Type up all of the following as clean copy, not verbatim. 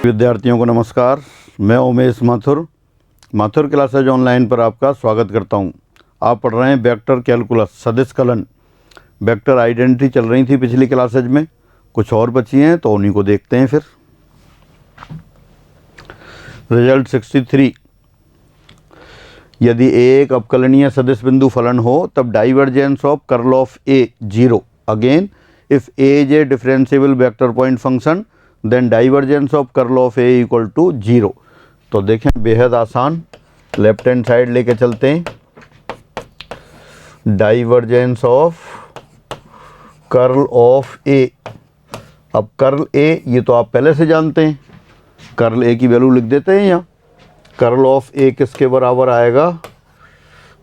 विद्यार्थियों को नमस्कार। मैं उमेश माथुर क्लासेज ऑनलाइन पर आपका स्वागत करता हूं। आप पढ़ रहे हैं वेक्टर कैलकुलस, सदिश कलन। वेक्टर आइडेंटिटी चल रही थी पिछली क्लासेज में, कुछ और बची हैं तो उन्हीं को देखते हैं। फिर रिजल्ट 63। यदि ए एक अवकलनीय सदिश बिंदु फलन हो तब divergence of curl of A 0। Again if A is a differentiable vector point function then divergence of curl of A equal to 0। तो देखें बेहद आसान, लेफ्ट हैंड साइड लेके चलते हैं। डाइवर्जेंस ऑफ कर्ल ऑफ ए, अब कर्ल ए ये तो आप पहले से जानते हैं, कर्ल ए की वैल्यू लिख देते हैं यहाँ। कर्ल ऑफ ए किसके बराबर आएगा?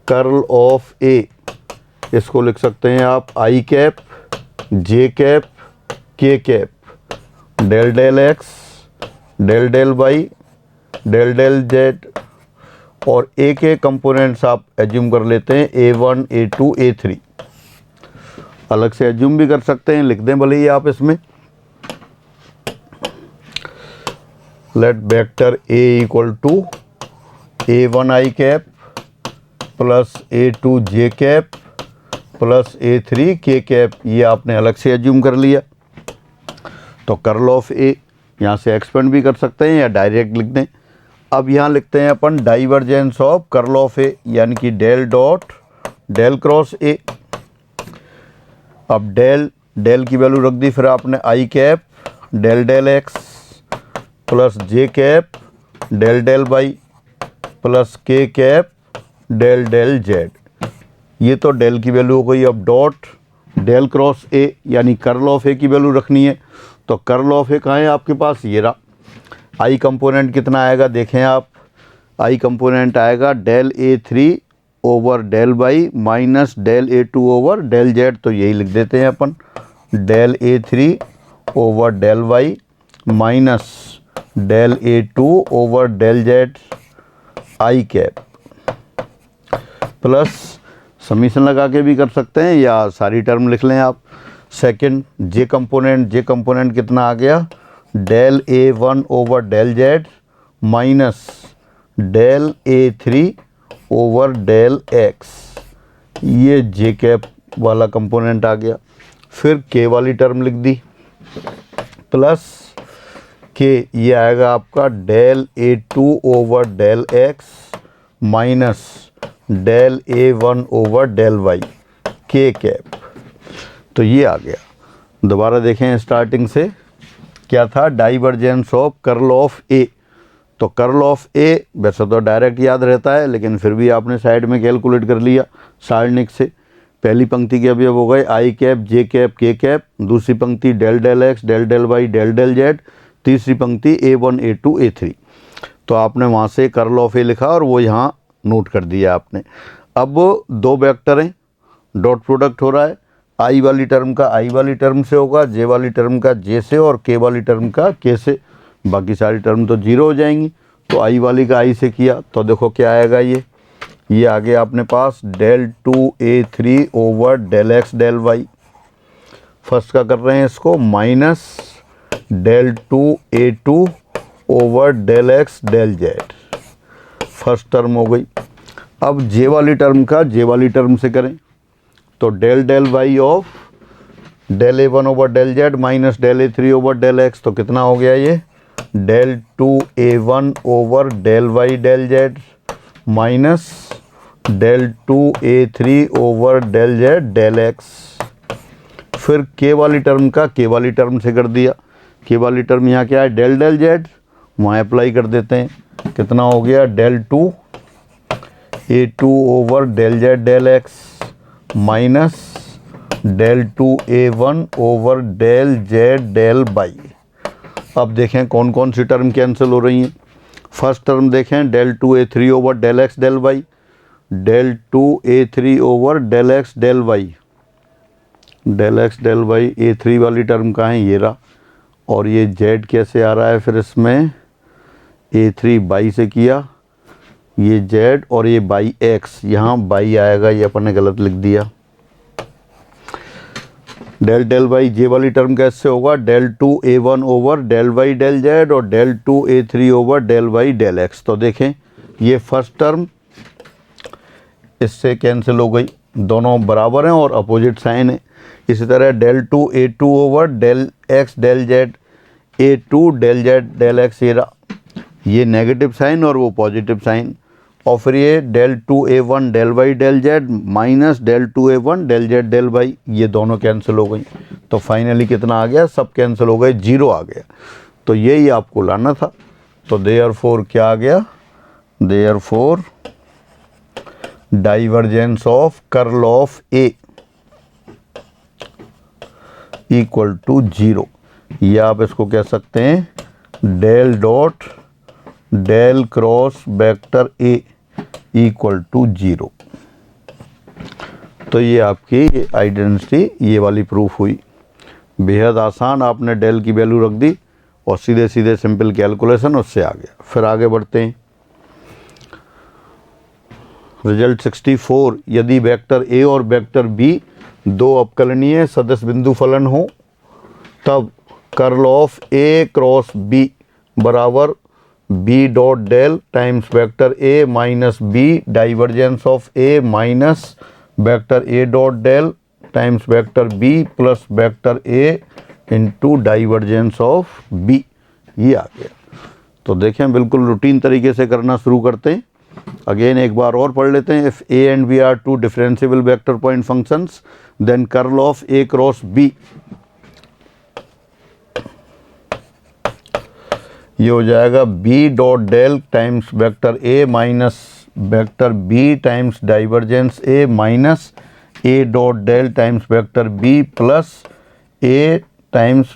कर्ल ऑफ ए इसको लिख सकते हैं आप आई कैप जे कैप के cap del del x del del Y del del Z, और ए के कंपोनेंट्स आप एज्यूम कर लेते हैं A1 A2 A3। अलग से एज्यूम भी कर सकते हैं, लिख दें भले ही आप इसमें। Let vector A equal to A1 I cap plus A2 J cap plus A3 के कैप, ये आपने अलग से एज्यूम कर लिया। तो कर्ल ऑफ ए यहाँ से एक्सपेंड भी कर सकते हैं या डायरेक्ट लिख दें। अब यहाँ लिखते हैं अपन divergence of curl of A, यानी कि del dot del cross A. अब डेल की वैल्यू रख दी, फिर आपने I cap del del X plus J cap del del Y plus K cap del del Z. ये तो डेल की वैल्यू हो गई। अब डॉट डेल क्रॉस ए यानी कर्ल ऑफ ए की वैल्यू रखनी है। तो कर्ल ऑफ ए कहाँ है आपके पास? ये रहा। आई कंपोनेंट कितना आएगा देखें आप, आई कंपोनेंट आएगा del A3 over del Y minus del A2 over del Z. तो यही लिख देते हैं अपन, del A3 over del Y minus del A2 over del Z I cap, plus summation लगा के भी कर सकते हैं या सारी टर्म लिख लें आप। सेकंड जे कंपोनेंट कितना आ गया? Del A1 over del Z minus del A3 over del x, ये जे कैप वाला कंपोनेंट आ गया। फिर के वाली टर्म लिख दी, प्लस के ये आएगा आपका del A2 over del x minus del A1 over del Y के कैप। तो ये आ गया। दोबारा देखें स्टार्टिंग से क्या था? डाइवर्जेंस ऑफ कर्ल ऑफ ए। तो कर्ल ऑफ ए वैसे तो डायरेक्ट याद रहता है, लेकिन फिर भी आपने साइड में कैलकुलेट कर लिया सारणिक से। पहली पंक्ति के अभी हो गए आई कैप जे कैप के कैप, दूसरी पंक्ति del del x del del Y del del z, तीसरी पंक्ति A1 A2 A3। तो आपने वहाँ से कर्ल ऑफ ए लिखा और वो यहाँ नोट कर दिया आपने। अब दो वेक्टर हैं, डॉट प्रोडक्ट हो रहा है। आई वाली टर्म का आई वाली टर्म से होगा, जे वाली टर्म का जे से, और के वाली टर्म का के से। बाकी सारी टर्म तो जीरो हो जाएंगी। तो आई वाली का आई से किया तो देखो क्या आएगा, ये आ गया अपने पास del 2A3 over del x del Y. First का कर रहे हैं इसको, minus del 2A2 over del x del Z. First term हो गई। अब जे वाली टर्म का जे वाली टर्म से करें तो del del Y of del A1 over del Z minus del A3 over del x. तो कितना हो गया ये? Del 2A1 over del Y del Z minus del 2A3 over del Z del x. फिर k वाली term का के वाली टर्म से कर दिया। के वाली टर्म यहाँ क्या है? डेल डेल जेड, वहाँ अप्लाई कर देते हैं। कितना हो गया? Del 2A2 over del Z del x minus del 2A1 over del Z del y. अब देखें कौन कौन सी टर्म कैंसिल हो रही हैं। फर्स्ट टर्म देखें, del 2A3 over del x del Y, del 2A3 over del x del Y, del x del y. A3 वाली term कहाँ है? ये रहा। और ये जेड कैसे आ रहा है फिर इसमें? A3 बाई से किया, ये जेड और ये बाई एक्स, यहाँ बाई आएगा, ये अपन ने गलत लिख दिया। डेल डेल बाई जे वाली टर्म कैसे होगा, del 2 a1 over del by del z और del 2 a3 over del by del x। तो देखें ये फर्स्ट टर्म इससे कैंसिल हो गई, दोनों बराबर हैं और अपोजिट साइन है। इसी तरह del 2 a2 over del x del z, a2 del z del x, ये नेगेटिव साइन और वो पॉजिटिव साइन। और फिर ये del 2 a1 del by del z minus del 2 a1 del z del by, ये दोनों कैंसिल हो गई। तो फाइनली कितना आ गया, सब कैंसिल हो गए, 0 आ गया। तो यही आपको लाना था। तो देयरफॉर क्या आ गया, therefore divergence of curl of A equal to 0, या आप इसको कह सकते हैं del dot del cross vector A equal to 0। तो ये आपकी आइडेंटिटी ये वाली प्रूफ हुई। बेहद आसान, आपने डेल की वैल्यू रख दी और सीधे सीधे सिंपल कैलकुलेशन उससे आ गया। फिर आगे बढ़ते हैं। रिजल्ट 64, यदि वेक्टर ए और वेक्टर बी दो अवकलनीय सदिश बिंदु फलन हो तब curl of A cross B बराबर B dot del times vector A minus B divergence of A minus vector A dot del times vector B plus vector A into divergence of B, ये आ गया। तो देखें बिल्कुल routine तरीके से करना शुरू करते हैं। अगेन एक बार और पढ़ लेते हैं। If A and B are two differentiable vector point functions then curl of A cross B, ये हो जाएगा B dot del times vector A minus vector B times divergence A minus A dot del times vector B plus A times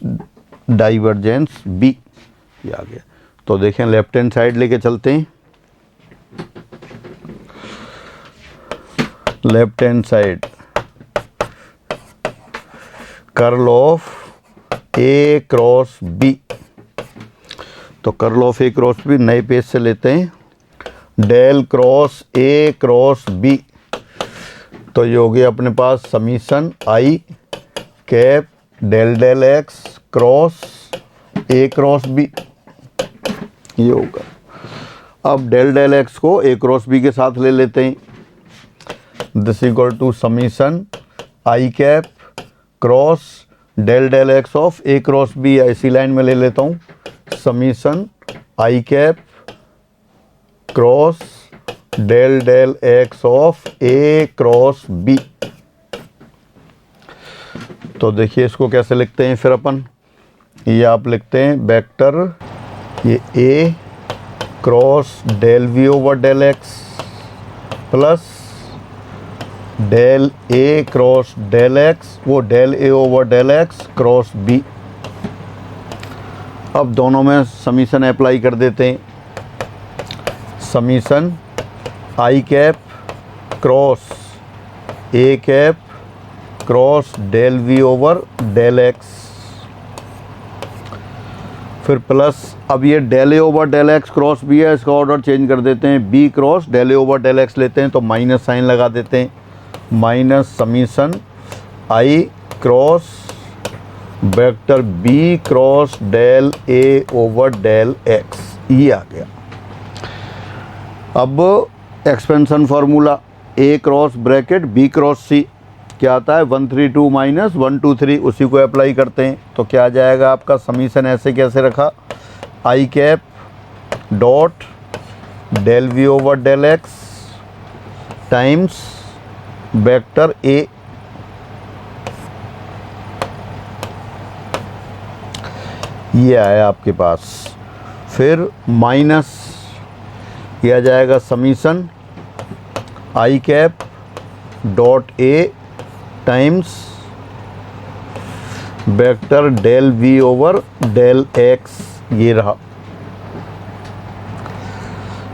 divergence B, ये आ गया। तो देखें left hand side लेके चलते हैं। Left hand side curl of A cross B, तो curl of A cross B नए पेज से लेते हैं। Del cross A cross B, तो ये हो गया अपने पास summation I cap del del X cross A cross B, ये होगा। अब डेल डेल एक्स को ए क्रॉस बी के साथ ले लेते हैं। This equal to summation I cap cross del del X of A cross B, इसी लाइन में ले लेता हूँ। Summation I cap cross del del X of A cross B. तो देखिए इसको कैसे लिखते हैं फिर अपन, ये आप लिखते हैं वेक्टर ये A cross del V over del X plus del A cross del X, वो del A over del X cross B. अब दोनों में समीशन अप्लाई कर देते हैं। Summation I cap cross A cap cross del V over del x, फिर plus अब ये del A over del X cross B है, इसका ऑर्डर चेंज कर देते हैं। B cross del A over del x लेते हैं तो माइनस साइन लगा देते हैं। Minus summation I cross vector B cross del A over del x, ये आ गया। अब expansion formula A cross bracket B cross C क्या आता है 132 माइनस 123, उसी को अप्लाई करते हैं। तो क्या आ जाएगा आपका समीशन ऐसे कैसे रखा, I cap dot del V over del X times vector A, ये आया आपके पास। फिर माइनस किया जाएगा summation I cap dot A times vector del V over del x, ये रहा।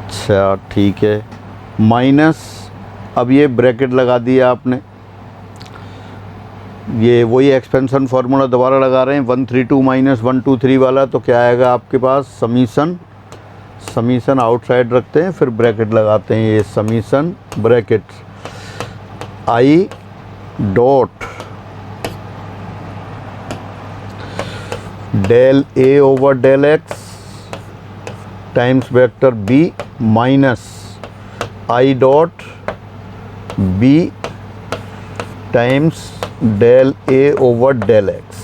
अच्छा ठीक है, माइनस अब ये ब्रैकेट लगा दिया आपने, ये वही एक्सपेंशन फार्मूला दोबारा लगा रहे हैं 132 माइनस 123 वाला। तो क्या आएगा आपके पास समीशन आउटसाइड रखते हैं फिर ब्रैकेट लगाते हैं। ये summation bracket I dot del A over del X times vector B minus I dot B times del A over del X.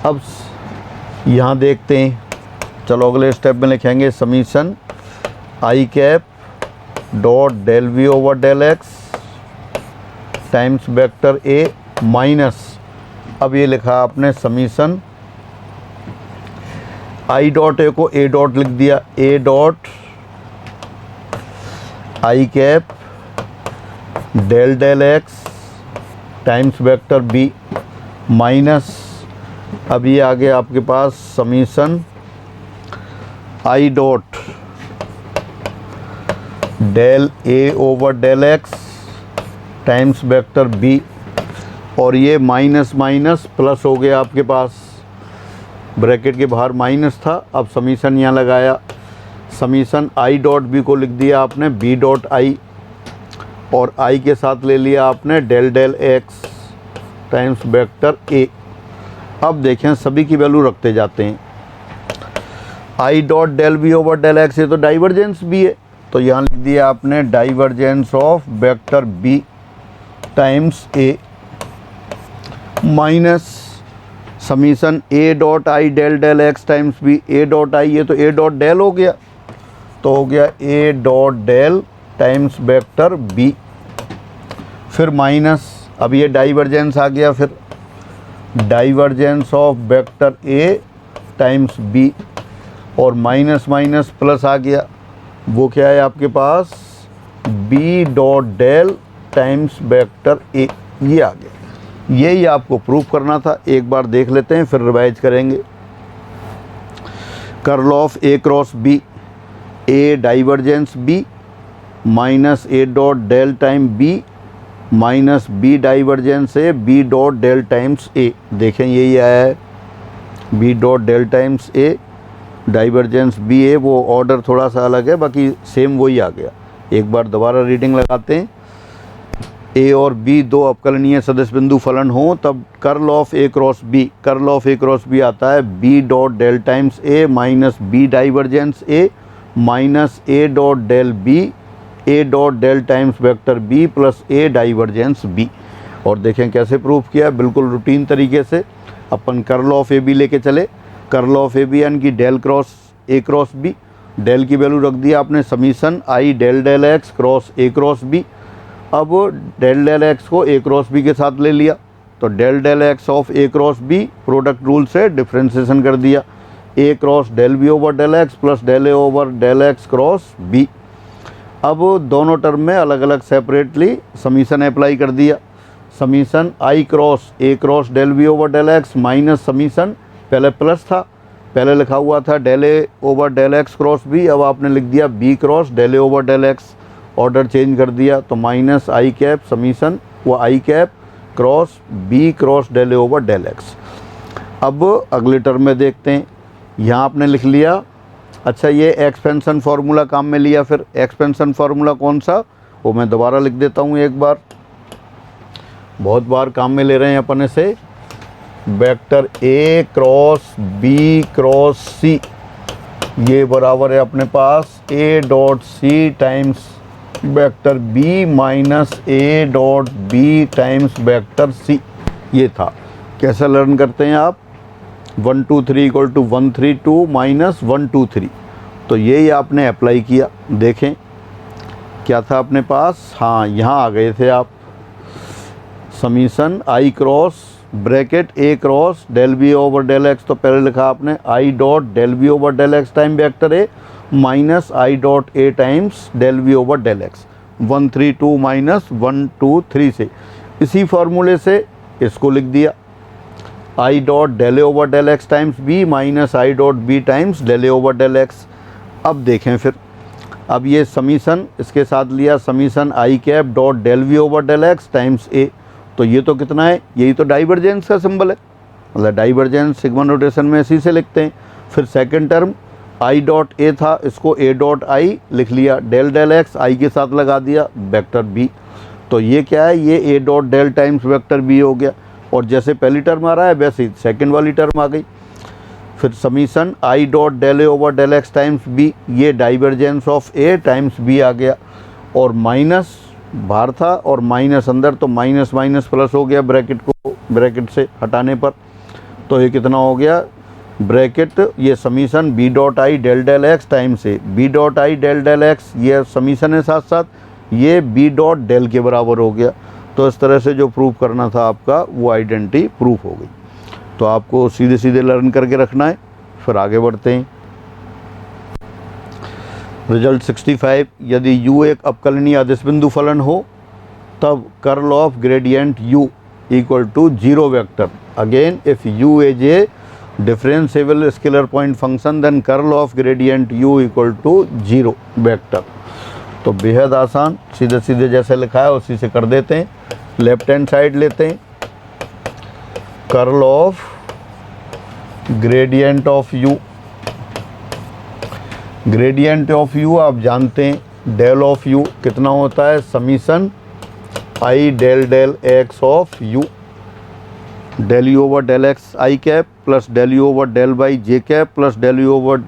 अब यहाँ देखते हैं, चलो अगले स्टेप में लिखेंगे summation I cap dot del V over del X times vector A minus, अब ये लिखा आपने समीशन आई डॉट ए को ए डॉट लिख दिया, A dot I cap del del X times vector B minus, अब ये आ गया आपके पास summation I dot del A over del X times vector B, और ये माइनस माइनस प्लस हो गया आपके पास, ब्रैकेट के बाहर माइनस था, अब समीशन यहाँ लगाया, समीशन आई डॉट बी को लिख दिया आपने बी डॉट आई, और आई के साथ ले लिया आपने del del X times vector A. अब देखें सभी की वैल्यू रखते जाते हैं, I dot del B over del x, ये तो डाइवर्जेंस भी है, तो यहाँ लिख दिया आपने divergence of vector B times A minus summation A dot I del del X times B, A dot I ये तो ए डॉट डेल हो गया, तो हो गया A dot del times vector B, फिर माइनस, अब ये डाइवर्जेंस आ गया, फिर divergence of vector A times B, और माइनस माइनस प्लस आ गया, वो क्या है आपके पास B dot del times vector A, ये आ गया। यही आपको प्रूफ करना था, एक बार देख लेते हैं फिर रिवाइज करेंगे। Curl of A cross B, A divergence B minus A dot del time B minus B divergence A B dot del times A, देखें यही आया है B dot del times A divergence B A, वो order थोड़ा सा अलग है, बाकी सेम वही आ गया। एक बार दोबारा रीडिंग लगाते हैं, ए और बी दो अवकलनीय सदिश बिंदु फलन हो तब curl of A cross B, curl of A cross B आता है B dot del times A minus B divergence A minus A dot del B A dot del times vector B plus A divergence B. और देखें कैसे proof किया, बिल्कुल routine तरीके से अपन कर्ल ऑफ ए बी लेके चले, कर्ल ऑफ ए बी यानी कि del cross A cross B, del की वैल्यू रख दिया आपने summation I del del X cross A cross B, अब डेल डेल एक्स को ए क्रॉस बी के साथ ले लिया, तो del del X of A cross B product rule से डिफ्रेंसिएशन कर दिया, A cross del B over del X plus del A over del X cross B. अब दोनों टर्म में अलग अलग सेपरेटली समीशन अप्लाई कर दिया, summation I cross A cross del B over del x minus summation, पहले plus था, पहले लिखा हुआ था del A over del X cross B, अब आपने लिख दिया B cross del A over del X, order change कर दिया, तो माइनस आई कैप समीशन वो I cap cross B cross del A over del X. अब अगले टर्म में देखते हैं, यहाँ आपने लिख लिया, अच्छा ये एक्सपेंशन फार्मूला काम में लिया, फिर एक्सपेंशन फार्मूला कौन सा वो मैं दोबारा लिख देता हूँ एक बार, बहुत बार काम में ले रहे हैं अपन इसे, vector A cross B cross C ये बराबर है अपने पास A dot C times vector B minus A dot B times vector C, ये था। कैसे लर्न करते हैं आप, 1 2 3 इक्वल टू 1 3 2 माइनस 1 2 3, तो यही आपने अप्लाई किया। देखें क्या था अपने पास, हाँ यहाँ आ गए थे आप, summation I cross bracket A cross del B over del x, तो पहले लिखा आपने I dot del B over del X time vector A minus I dot A times del B over del X, 1 3 2 माइनस 1 2 3 से, इसी फार्मूले से इसको लिख दिया I dot del A over del X times B minus I dot B times del A over del X. अब देखें फिर, अब ये समीशन इसके साथ लिया summation I cap dot del V over del X times A, तो ये तो कितना है, यही तो डाइवर्जेंस का सिंबल है, मतलब डाइवर्जेंस सिग्मा नोटेशन में इसी से लिखते हैं। फिर सेकंड टर्म आई डॉट ए था, इसको ए डॉट आई लिख लिया, डेल डेल एक्स आई के साथ लगा दिया वेक्टर बी, तो ये क्या है, ये A dot del times vector B हो गया। और जैसे पहली टर्म आ रहा है वैसे ही सेकंड वाली टर्म आ गई। फिर summation I dot del A over del X times B, ये divergence of A times B आ गया, और माइनस बाहर था और माइनस अंदर, तो माइनस माइनस प्लस हो गया ब्रैकेट को ब्रैकेट से हटाने पर। तो ये कितना हो गया ब्रैकेट, ये summation B dot I del del X time से B dot I del del x, ये समीशन है साथ साथ, ये बी डॉट डेल के बराबर हो गया। तो इस तरह से जो प्रूफ करना था आपका वो आइडेंटिटी प्रूफ हो गई। तो आपको सीधे सीधे लर्न करके रखना है। फिर आगे बढ़ते हैं। रिजल्ट 65, यदि u एक अवकलनीय अदिश बिंदु फलन हो तब curl of gradient u equal to 0 vector. Again if u is a differentiable scalar point function then curl of gradient u equal to 0 vector. तो बेहद आसान, सीधे सीधे जैसे लिखा है उसी से कर देते हैं। लेफ्ट हैंड साइड लेते हैं, curl of gradient of u, gradient of u आप जानते हैं डेल ऑफ u कितना होता है summation I del del X of u, del U over del X I cap plus del U over del by J cap plus del U over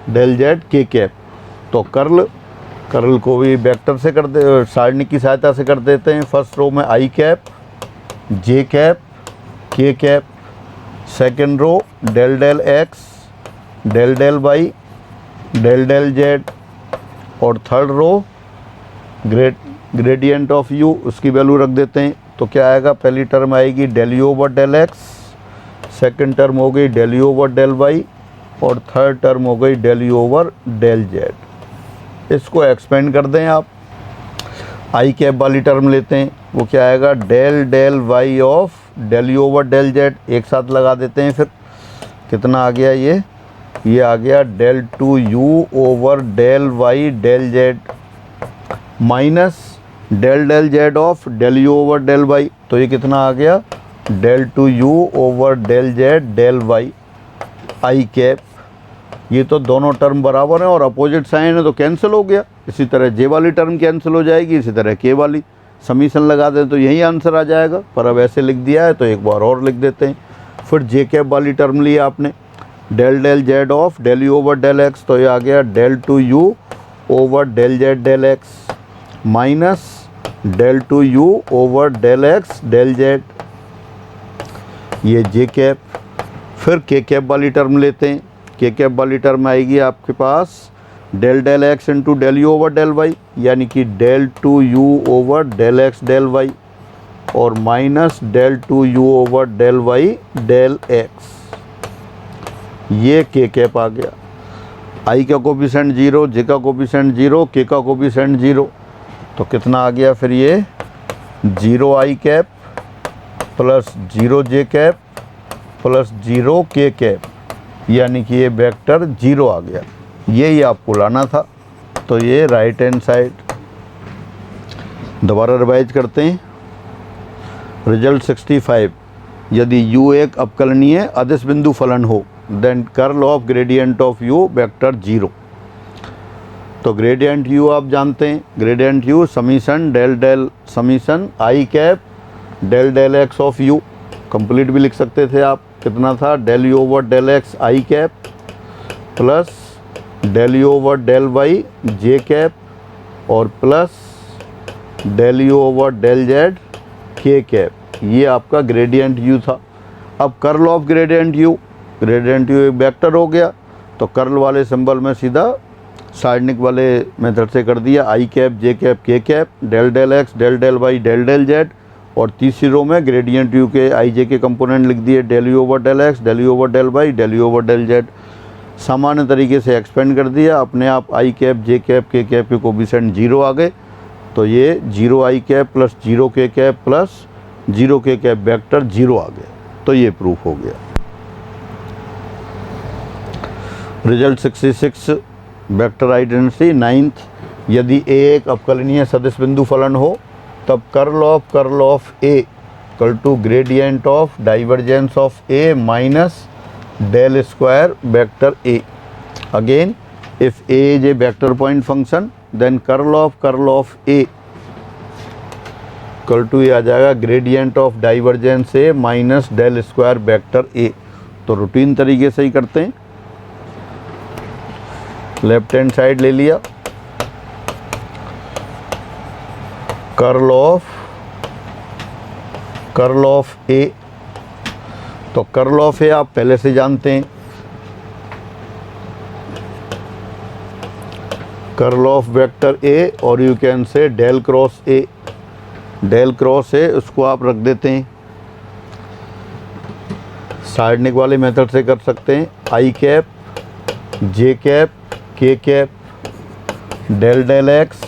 del Z K cap. तो curl को भी vector से कर दे, सारणी की सहायता से कर देते हैं। फर्स्ट रो में आई कैप जे कैप के cap, second row del del x del del by del del Z, और third row gradient of u उसकी वैल्यू रख देते हैं। तो क्या आएगा, पहली टर्म आएगी del U over del X, second term हो गई del U over del Y, और थर्ड टर्म हो गई del U over del Z. इसको एक्सपेंड कर दें आप, आई कैप वाली टर्म लेते हैं, वो क्या आएगा del del Y of del U over del Z, एक साथ लगा देते हैं। फिर कितना आ गया ये आ गया del two U over del Y del Z minus del del Z of del U over del Y. तो ये कितना आ गया del two U over del Z del Y I cap. ये तो दोनों टर्म बराबर हैं और अपोजिट साइन है तो कैंसिल हो गया। इसी तरह जे वाली टर्म कैंसिल हो जाएगी, इसी तरह के वाली। समीशन लगा दें तो यही आंसर आ जाएगा, पर अब ऐसे लिख दिया है तो एक बार और लिख देते हैं। फिर जे कैप वाली टर्म ली आपने del del Z of del U over del x, तो ये आ गया del two U over del Z del x minus del two U over del x del Z, ये जे कैप। फिर के कैप वाली टर्म लेते हैं, के कैप वाली टर्म आएगी आपके पास del del X into del U over del Y, यानी कि del two U over del x del Y, और minus del two U over del Y del x, ये के कैप आ गया। आई का कोफिशिएंट 0, जे का कोफिशिएंट 0, के का कोफिशिएंट 0, तो कितना आ गया फिर ये 0 आई कैप प्लस 0 जे कैप प्लस 0 के कैप, यानी कि ये वेक्टर 0 आ गया। यही आपको लाना था। तो ये राइट हैंड साइड दोबारा रिवाइज करते हैं। रिजल्ट 65, यदि u एक अवकलनीय अदिश बिंदु फलन हो then curl of gradient of u vector 0। तो ग्रेडियंट u आप जानते हैं, gradient u summation del del summation I cap del del X of u, complete भी लिख सकते थे आप। कितना था del U over del X I cap plus del U over del Y J cap और plus del U over del Z K cap, ये आपका ग्रेडियंट u था। अब कर्ल ऑफ ग्रेडियंट u एक वेक्टर हो गया, तो कर्ल वाले सिंबल में सीधा सारणिक वाले मेथड से कर दिया, आई कैप जे कैप के cap del del x del del Y del del Z, और तीसरी रो में ग्रेडियंट u के आई जे के कंपोनेंट लिख दिए del U over del x del U over del Y del U over del Z. सामान्य तरीके से एक्सपेंड कर दिया, अपने आप आई कैप जे कैप के कैप के कोफिशिएंट 0 आ गए। तो ये 0 आई कैप प्लस 0 के कैप प्लस 0 के कैप वेक्टर 0 आ गया। तो ये प्रूफ हो गया। रिजल्ट 66, वेक्टर आइडेंटिटी 9th, यदि a एक अवकलनीय सदिश बिंदु फलन हो तब curl of a equal to gradient of divergence of a minus del square vector a। Again if a is a vector point function then curl of a equal to ये आ जाएगा gradient of divergence A minus del square vector A. तो routine तरीके से ही करते हैं। Left hand side ले लिया, कर्ल ऑफ ए। तो कर्ल ऑफ ए आप पहले से जानते हैं, कर्ल ऑफ वेक्टर ए, और you can say del cross A. Del cross A उसको आप रख देते हैं, साइडनिक वाले मेथड से कर सकते हैं। आई कैप जे कैप के cap del del x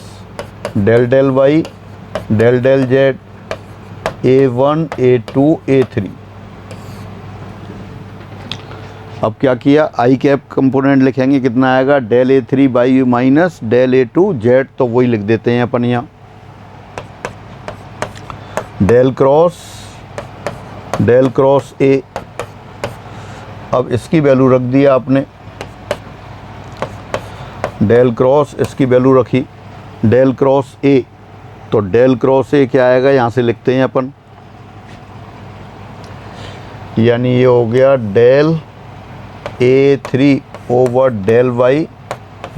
del del Y del del Z A1 A2 A3। अब क्या किया, आई कैप कंपोनेंट लिखेंगे, कितना आएगा del A3 by minus del A2 Z. तो वही लिख देते हैं अपन यहाँ, डेल क्रॉस ए। अब इसकी वैल्यू रख दिया आपने, डेल क्रॉस इसकी वैल्यू रखी डेल क्रॉस ए। तो डेल क्रॉस ए क्या आएगा, यहाँ से लिखते हैं अपन, यानी ये हो गया del A3 over del Y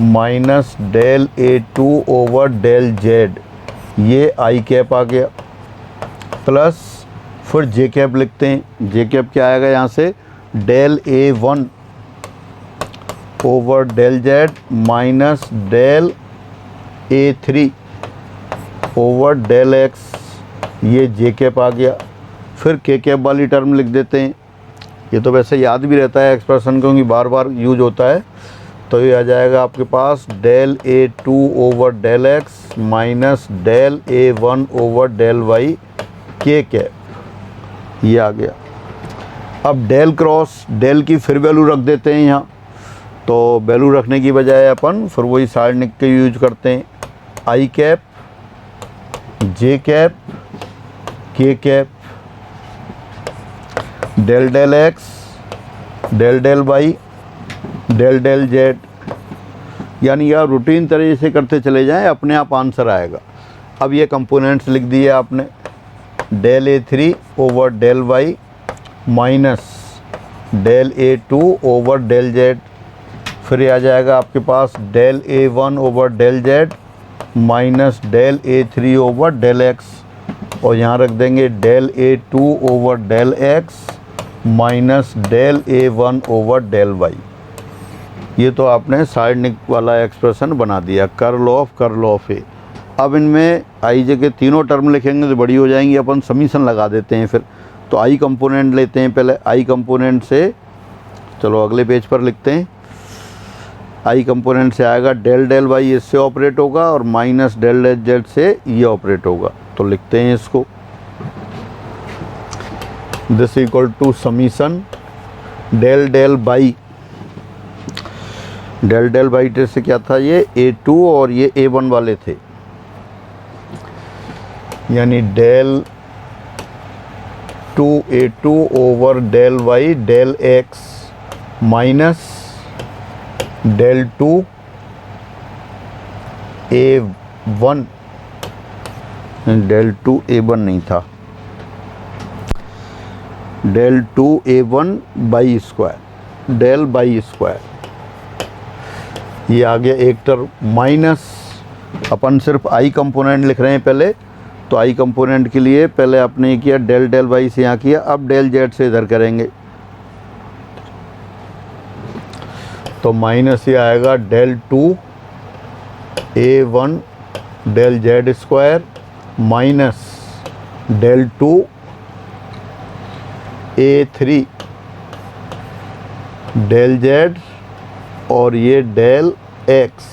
minus del A2 over del Z. ये आई कैप आ गया, प्लस फिर जे कैप लिखते हैं। जे कैप क्या आएगा यहाँ से, del A1 over del Z minus del A3 over del x. ये जे कैप आ गया। फिर के कैप वाली टर्म लिख देते हैं। ये तो वैसे याद भी रहता है एक्सप्रेशन, क्योंकि बार बार यूज होता है। तो ये आ जाएगा आपके पास del A2 over del x minus del A1 over del Y के कैप, ये आ गया। अब डेल क्रॉस डेल की फिर वैल्यू रख देते हैं यहाँ। तो वैल्यू रखने की बजाय अपन फिर वही साइडनिक के यूज करते हैं, आई कैप जे कैप के cap del del x del del Y del del Z. यानी यह रूटीन तरीके से करते चले जाएं, अपने आप आंसर आएगा। अब ये कंपोनेंट्स लिख दिए आपने, del A3 over del Y minus del A2 over del Z. फिर आ जाएगा आपके पास del A1 over del Z minus del A3 over del X, और यहाँ रख देंगे del A2 over del x minus del A1 over del Y. ये तो आपने साइडनिक वाला एक्सप्रेशन बना दिया, कर्ल ऑफ ए। अब इनमें आई जगह तीनों टर्म लिखेंगे तो बड़ी हो जाएंगी, अपन समीशन लगा देते हैं फिर। तो आई कंपोनेंट लेते हैं पहले, आई कंपोनेंट से चलो अगले पेज पर लिखते हैं। आई कंपोनेंट से आएगा डेल डेल वाई, इससे ऑपरेट होगा, और माइनस डेल डेल जेड से ये ऑपरेट होगा। तो लिखते हैं इसको, this equal to summation del del by, del del by से क्या था, ये A2 और ये A1 वाले थे, यानी del 2A2 over del Y del x minus del 2A1, del 2A1 नहीं था, del 2A1 by square, del by square. ये आ गया एक टर्म, माइनस अपन सिर्फ आई कंपोनेंट लिख रहे हैं पहले। तो आई कंपोनेंट के लिए पहले आपने किया डेल डेल वाई से यहाँ किया, अब डेल जेड से इधर करेंगे। तो माइनस ये आएगा del 2A1 del Z square minus del 2A3 del Z, और ये डेल एक्स।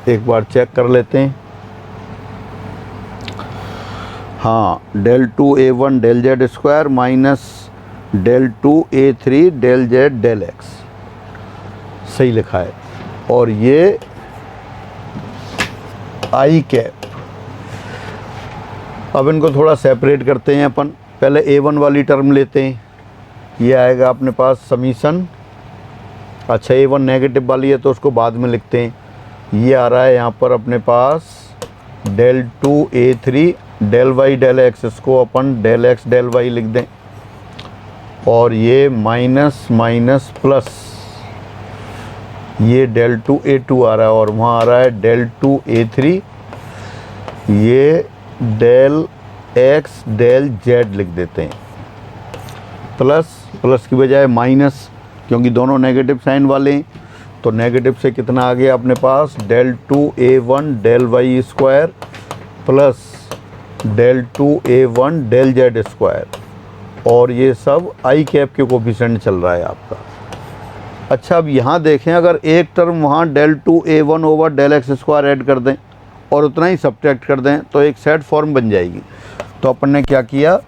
एक बार चेक कर लेते हैं, हाँ, del 2A1 del Z square minus del 2A3 del Z del X, सही लिखा है। और ये आई कैप। अब इनको थोड़ा सेपरेट करते हैं अपन, पहले A1 वाली टर्म लेते हैं। ये आएगा अपने पास समीशन, अच्छा A1 नेगेटिव वाली है तो उसको बाद में लिखते हैं। ये आ रहा है यहाँ पर अपने पास del 2A3 del Y del X, इसको अपन डेल एक्स डेल वाई लिख दें, और ये माइनस माइनस प्लस, ये डेल टू ए टू आ रहा है और वहाँ आ रहा है डेल टू ए थ्री, ये डेल एक्स डेल जेड लिख देते हैं, प्लस प्लस की बजाय माइनस, क्योंकि दोनों नेगेटिव साइन वाले हैं, तो नेगेटिव से कितना आ गया अपने पास, del two A one del Y square plus del two A one del Z square, और ये सब आई कैप के कोफिशिएंट चल रहा है आपका। अच्छा, अब यहाँ देखें, अगर एक टर्म वहाँ del two A one over del x square add कर दें और उतना ही सब्ट्रैक्ट कर दें तो एक सेट फॉर्म बन जाएगी। तो अपन ने क्या किया,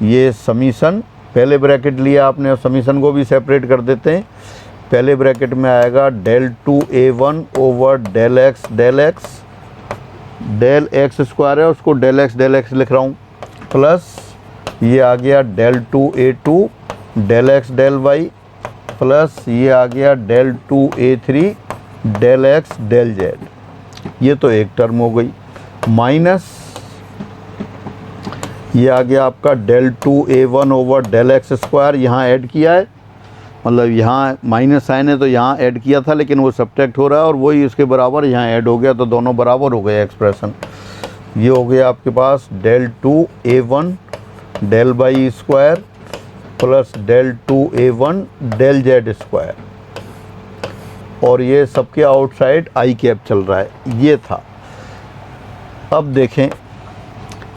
ये समीशन पहले ब्रैकेट लिया आपने, और समीशन को भी सेपरेट कर देते हैं। पहले ब्रैकेट में आएगा del two A one over del x square है, उसको डेल एक्स लिख रहा हूँ, प्लस ये आ गया del two A two del x del Y, plus ये आ गया del two A three del x del Z, ये तो एक टर्म हो गई, माइनस ये आ गया आपका del two A one over del x square, यहाँ ऐड किया है, मतलब यहाँ माइनस साइन है तो यहाँ ऐड किया था, लेकिन वो सब्ट्रैक्ट हो रहा है और वही इसके बराबर यहाँ ऐड हो गया, तो दोनों बराबर हो गए एक्सप्रेशन। ये हो गया आपके पास del two A one del Y square plus del two A one del Z square, और ये सबके आउटसाइड आई कैप चल रहा है, ये था। अब देखें,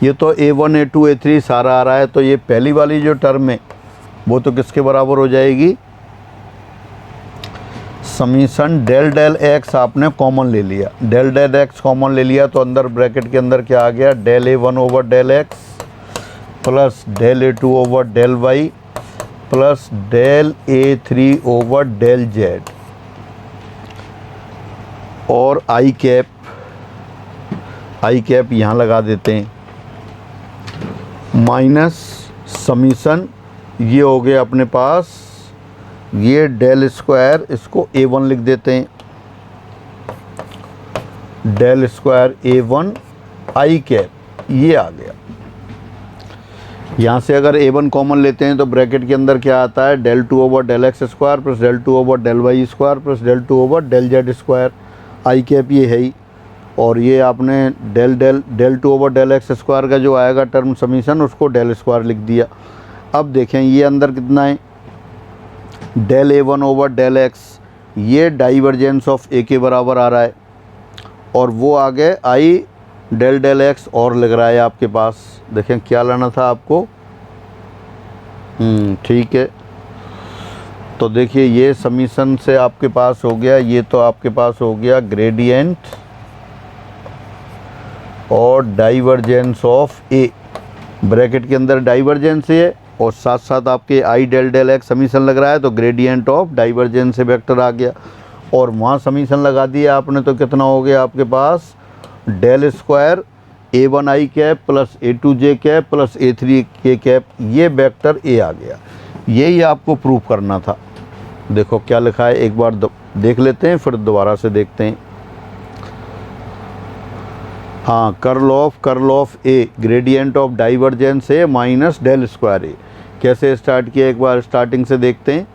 ये तो A one A two A three सारा आ रहा है, तो ये पहली वाली जो टर्म है वो तो किसके बराबर हो जाएगी, समीशन डेल डेल एक्स आपने कॉमन ले लिया, डेल डेल एक्स कॉमन ले लिया, तो अंदर ब्रैकेट के अंदर क्या आ गया, del A one over del X plus del A two over del Y plus del A three over del Z, और आई कैप यहाँ लगा देते हैं, माइनस समीशन, ये हो गया अपने पास, ये डेल स्क्वायर, इसको ए वन लिख देते हैं, del square A one I cap, ये आ गया। यहाँ से अगर ए वन कॉमन लेते हैं तो ब्रैकेट के अंदर क्या आता है, del to over del x square plus del to over del Y square plus del to over del Z square, I cap ये है ही, और ये आपने डेल टू ओवर डेल एक्स स्क्वायर का जो आएगा टर्म समीशन, उसको डेल स्क्वायर लिख दिया। अब देखें, ये अंदर कितना है, del A one over del x, ये डाइवर्जेंस ऑफ ए के बराबर आ रहा है, और वो आगे आई डेल डेल एक्स और लग रहा है आपके पास। देखें क्या लाना था आपको, ठीक है। तो देखिए, ये समीशन से आपके पास हो गया, ये तो आपके पास हो गया ग्रेडियंट और डाइवर्जेंस ऑफ ए, ब्रैकेट के अंदर डाइवर्जेंस है और साथ साथ आपके आई डेल डेल एक्स समीशन लग रहा है, तो ग्रेडियंट ऑफ डाइवर्जेंस से वेक्टर आ गया, और वहाँ समीशन लगा दिया आपने, तो कितना हो गया आपके पास, del square A one I cap plus A two J cap plus A three K cap, ये वेक्टर ए आ गया। यही आपको प्रूफ करना था। देखो क्या लिखा है, एक बार देख लेते हैं, फिर दोबारा से देखते हैं। हाँ, curl of A gradient of divergence A minus del square A, कैसे स्टार्ट किया एक बार स्टार्टिंग से देखते हैं।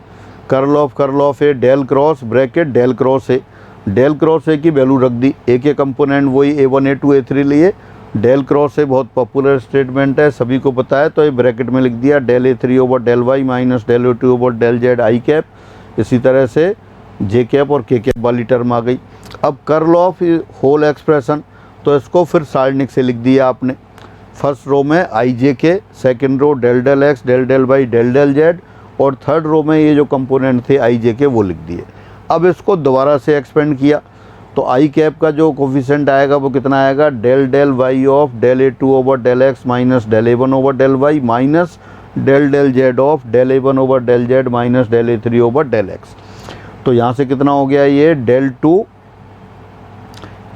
Curl of A del cross bracket del cross A की वैल्यू रख दी, ए के कंपोनेंट वही A one A two A three लिए, डेल क्रॉस ए बहुत पॉपुलर स्टेटमेंट है, सभी को पता है, तो ये ब्रैकेट में लिख दिया del A three over del Y minus del A two over del Z I cap, इसी तरह से जे कैप और के कैप वाली टर्म आ गई। अब कर्ल ऑफ होल एक्सप्रेशन, तो इसको फिर सारणिक से लिख दिया आपने, फर्स्ट रो में I J K, second row del del x del del Y del del Z, और थर्ड रो में ये जो कंपोनेंट थे आई जे के वो लिख दिए। अब इसको दोबारा से एक्सपेंड किया, तो आई कैप का जो कोफिशिएंट आएगा वो कितना आएगा, del del Y of del A two over del x minus del A one over del Y minus del del Z of del A one over del Z minus del A three over del x. तो यहाँ से कितना हो गया, ये del two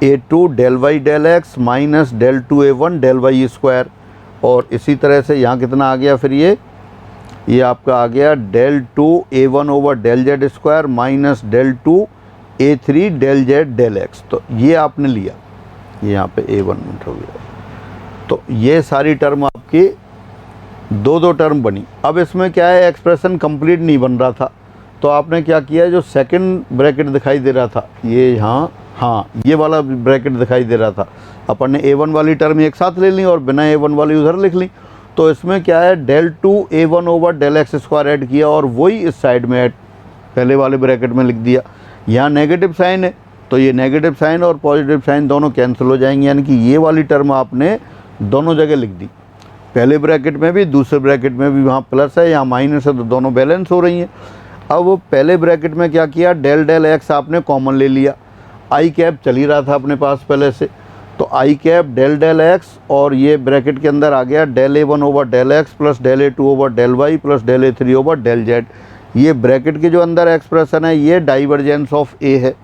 A two del Y del x minus del two A one del Y square, और इसी तरह से यहाँ कितना आ गया, फिर ये आपका आ गया del two A one over del Z square minus del two A three del Z del x. तो ये आपने लिया, ये यहाँ पे ए वन मिनट हो गया, तो ये सारी टर्म आपकी दो दो टर्म बनी। अब इसमें क्या है, एक्सप्रेशन कंप्लीट नहीं बन रहा था, तो आपने क्या किया, जो सेकंड ब्रैकेट दिखाई दे रहा था ये यहाँ, हाँ ये वाला ब्रैकेट दिखाई दे रहा था, अपन ने A1 वाली टर्म एक साथ ले ली और बिना A1 वाली उधर लिख ली। तो इसमें क्या है, del 2 A1 over del x square add किया और वही इस साइड में ऐड पहले वाले ब्रैकेट में लिख दिया। यहाँ नेगेटिव साइन है तो ये नेगेटिव साइन और पॉजिटिव साइन दोनों कैंसिल हो जाएंगे, यानी कि ये वाली टर्म आपने दोनों जगह लिख दी, पहले ब्रैकेट में भी दूसरे ब्रैकेट में भी, वहाँ प्लस है यहाँ माइनस है तो दोनों बैलेंस हो रही हैं। अब पहले ब्रैकेट में क्या किया, डेल डेल एक्स आपने कॉमन ले लिया, आई कैप चल ही रहा था अपने पास पहले से, तो आई कैप डेल डेल एक्स और ये ब्रैकेट के अंदर आ गया del A1 over del x plus del A2 over del y plus del A3 over del z। ये ब्रैकेट के जो अंदर एक्सप्रेशन है ये डाइवर्जेंस ऑफ ए है,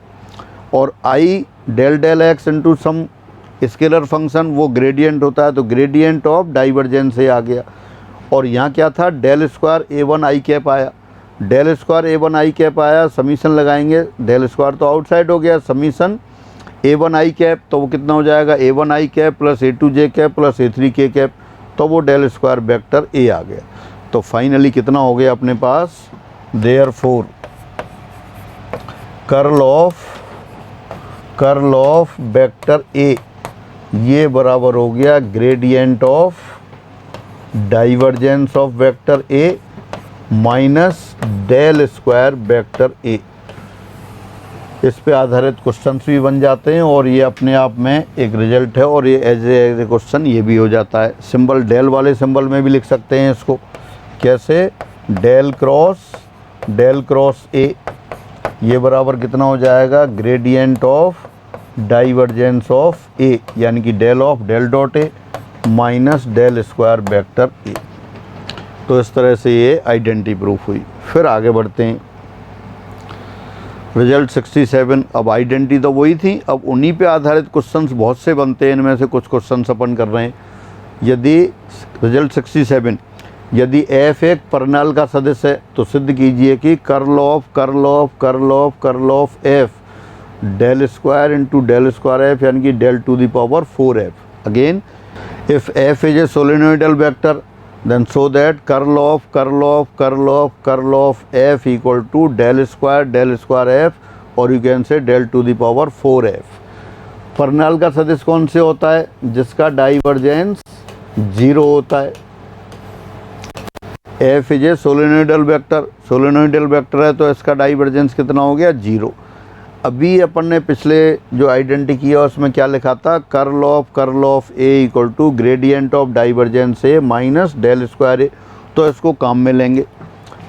और I del del x into some scalar function वो ग्रेडियंट होता है, तो ग्रेडियंट ऑफ डाइवर्जेंस ए आ गया। और यहाँ क्या था, डेल स्क्वायर A1 आई कैप आया, डेल स्क्वायर A1 आई कैप आया, समीशन लगाएंगे, डेल स्क्वायर तो आउटसाइड हो गया, समीशन A1 आई कैप तो वो कितना हो जाएगा, A1 आई कैप प्लस A2 जे कैप प्लस A3 के कैप, तो वो डेल स्क्वायर वेक्टर ए आ गया। तो फाइनली कितना हो गया अपने पास, therefore curl of vector A ये बराबर हो गया gradient of divergence of vector A minus del square vector A. इस पे आधारित क्वेश्चंस भी बन जाते हैं और ये अपने आप में एक रिजल्ट है, और ये एज ए क्वेश्चन ये भी हो जाता है। सिंबल डेल वाले सिंबल में भी लिख सकते हैं इसको, कैसे, डेल क्रॉस ए ये बराबर कितना हो जाएगा, gradient of divergence of A, यानी कि del of del dot A minus del square vector A. तो इस तरह से ये आइडेंटिटी प्रूफ हुई। फिर आगे बढ़ते हैं, रिजल्ट 67। अब आइडेंटिटी तो वही थी, अब उन्हीं पे आधारित क्वेश्चंस बहुत से बनते हैं, इनमें से कुछ क्वेश्चंस अपन कर रहे हैं। यदि रिजल्ट 67, यदि f एक परनाल का सदस्य है तो सिद्ध कीजिए कि curl of f del square into del square F, यानी कि del to the power 4f। Again if f is a solenoidal vector then show that curl of f equal to del square f, और you can say del to the power 4f। Parnal का सदिश कौन से होता है, जिसका divergence 0 होता है। f is a solenoidal vector है तो इसका डाइवर्जेंस कितना हो गया, 0। अभी अपन ने पिछले जो आइडेंटिटी किया उसमें क्या लिखा था, curl of A equal to gradient of divergence A minus del square A. तो इसको काम में लेंगे,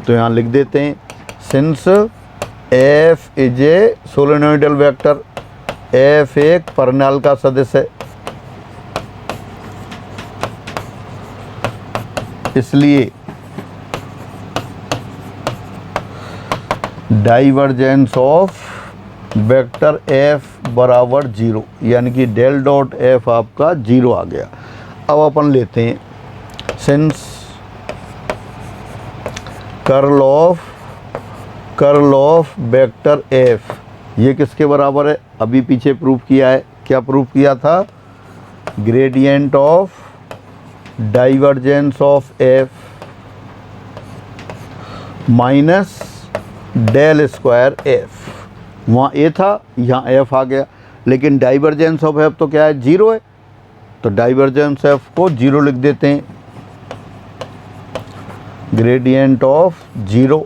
तो यहाँ लिख देते हैं, since F is a solenoidal vector, F एक परनाल का सदस्य है, इसलिए डाइवर्जेंस ऑफ वेक्टर f बराबर 0, यानी कि डेल डॉट f आपका 0 आ गया। अब अपन लेते हैं, since curl of vector f ये किसके बराबर है, अभी पीछे प्रूफ किया है, क्या प्रूफ किया था, gradient of divergence of f minus del square f। वहाँ a था, यहाँ f आ गया, लेकिन डाइवर्जेंस ऑफ f तो क्या है, 0 है, तो डाइवर्जेंस f को 0 लिख देते हैं, gradient of 0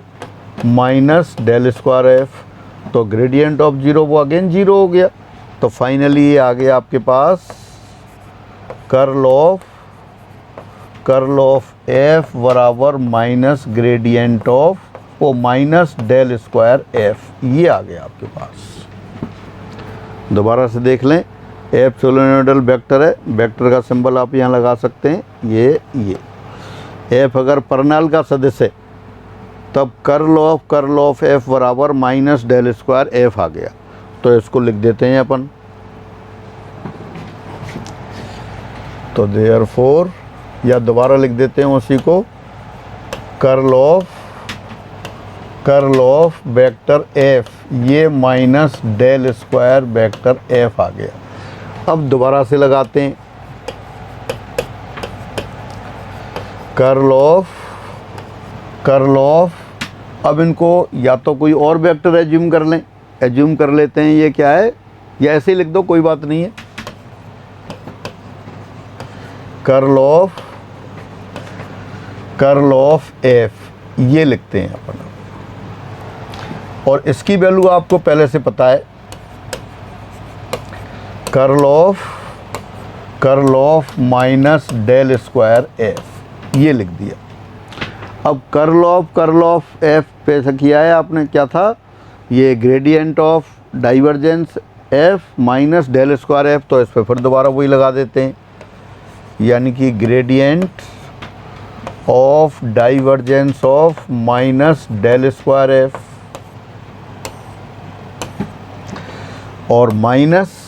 minus del square f, तो ग्रेडियंट ऑफ 0 वो अगेन 0 हो गया। तो फाइनली ये आ गया आपके पास कर्ल ऑफ f बराबर माइनस ग्रेडियंट ऑफ वो माइनस डेल स्क्वायर f, ये आ गया आपके पास। दोबारा से देख लें, f सोलेनोइडल वेक्टर है, वेक्टर का सिंबल आप यहाँ लगा सकते हैं, ये f अगर परनाल का सदस्य है तब कर्ल ऑफ f बराबर माइनस डेल स्क्वायर f आ गया। तो इसको लिख देते हैं अपन, तो देयरफॉर, या दोबारा लिख देते हैं उसी को, कर्ल ऑफ वेक्टर f ये minus del square vector f आ गया। अब दोबारा से लगाते हैं, कर्ल ऑफ अब इनको या तो कोई और वेक्टर एज्यूम कर लें, एज्यूम कर लेते हैं ये क्या है, या ऐसे ही लिख दो कोई बात नहीं है, कर्ल ऑफ एफ ये लिखते हैं अपन। और इसकी वैल्यू आपको पहले से पता है, curl of minus del square F ये लिख दिया। अब कर्ल ऑफ एफ पे से किया है आपने, क्या था ये gradient of divergence F minus del square F, तो इस पर फिर दोबारा वही लगा देते हैं, यानी कि gradient of divergence of minus del square F और माइनस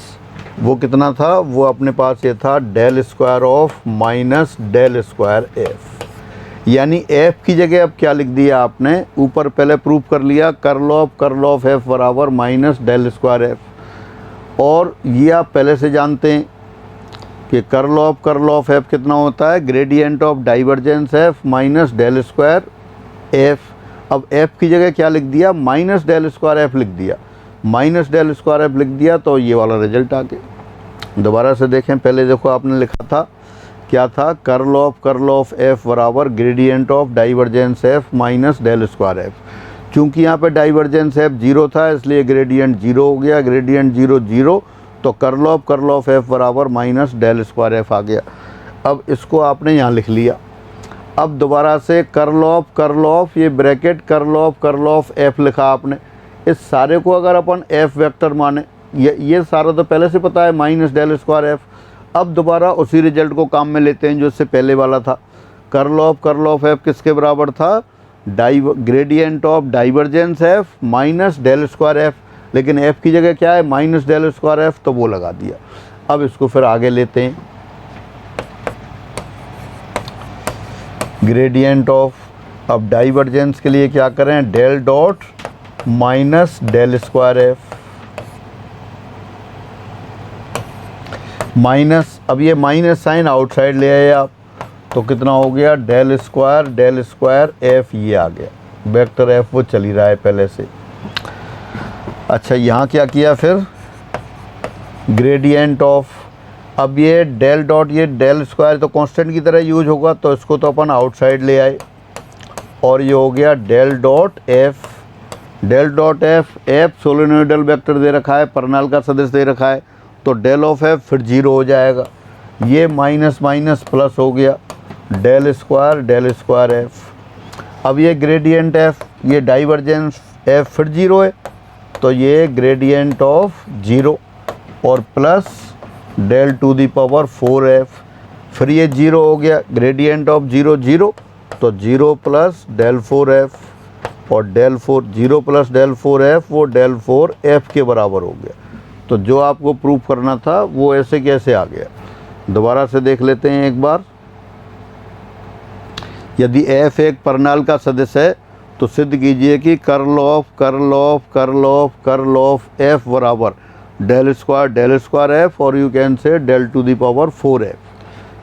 वो कितना था, वो अपने पास ये था del square of minus del square F, यानी एफ की जगह अब क्या लिख दिया आपने, ऊपर पहले प्रूफ कर लिया कर्ल ऑफ एफ बराबर माइनस डेल स्क्वायर एफ, और ये आप पहले से जानते हैं कि कर्ल ऑफ एफ कितना होता है, gradient of divergence F minus del square F. अब एफ की जगह क्या लिख दिया, माइनस डेल स्क्वायर एफ लिख दिया, माइनस डेल स्क्वायर एफ लिख दिया, तो ये वाला रिजल्ट आ गया। दोबारा से देखें, पहले देखो आपने लिखा था क्या था, कर्ल ऑफ एफ बराबर gradient of divergence F minus del square F. चूँकि यहाँ पे डाइवर्जेंस एफ जीरो था इसलिए ग्रेडियंट जीरो हो गया, ग्रेडियंट जीरो जीरो, तो कर्ल ऑफ एफ बराबर माइनस डेल स्क्वायर एफ आ गया। अब इसको आपने यहाँ लिख लिया। अब दोबारा से कर्ल ऑफ ये ब्रैकेट कर्ल ऑफ एफ लिखा आपने। इस सारे को अगर अपन एफ वेक्टर माने, ये सारा तो पहले से पता है माइनस डेल स्क्वायर एफ। अब दोबारा उसी रिजल्ट को काम में लेते हैं जो इससे पहले वाला था, कर्ल ऑफ एफ किसके बराबर था, gradient of divergence F minus del square F, लेकिन एफ की जगह क्या है माइनस डेल स्क्वायर एफ, तो वो लगा दिया। अब इसको फिर आगे लेते हैं, ग्रेडियंट ऑफ, अब डाइवर्जेंस के लिए क्या करें, del dot minus del square F minus, अब ये माइनस साइन आउटसाइड ले आए आप, तो कितना हो गया डेल स्क्वायर एफ ये आ गया, वेक्टर एफ वो चल ही रहा है पहले से। अच्छा यहाँ क्या किया फिर, ग्रेडियंट ऑफ, अब ये डेल डॉट ये डेल स्क्वायर तो कांस्टेंट की तरह यूज होगा, तो इसको तो अपन आउटसाइड ले आए, और ये हो गया del dot F F solenoidal vector दे रखा है, परनाल का सदिश दे रखा है, तो डेल ऑफ एफ फिर जीरो हो जाएगा, ये माइनस माइनस प्लस हो गया, डेल स्क्वायर एफ। अब ये ग्रेडियंट एफ, ये डाइवर्जेंस एफ फिर जीरो है, तो ये ग्रेडियंट ऑफ जीरो और plus del to the power 4f, फिर ये जीरो हो गया, ग्रेडियंट ऑफ जीरो जीरो, तो जीरो प्लस डेल 4f, और del 4 zero plus del 4f वो डेल 4f के बराबर हो गया। तो जो आपको प्रूफ करना था वो ऐसे कैसे आ गया, दोबारा से देख लेते हैं एक बार। यदि f एक परनाल का सदिश है तो सिद्ध कीजिए कि कर्ल ऑफ f बराबर डेल स्क्वायर एफ, और you can say del to the power 4f,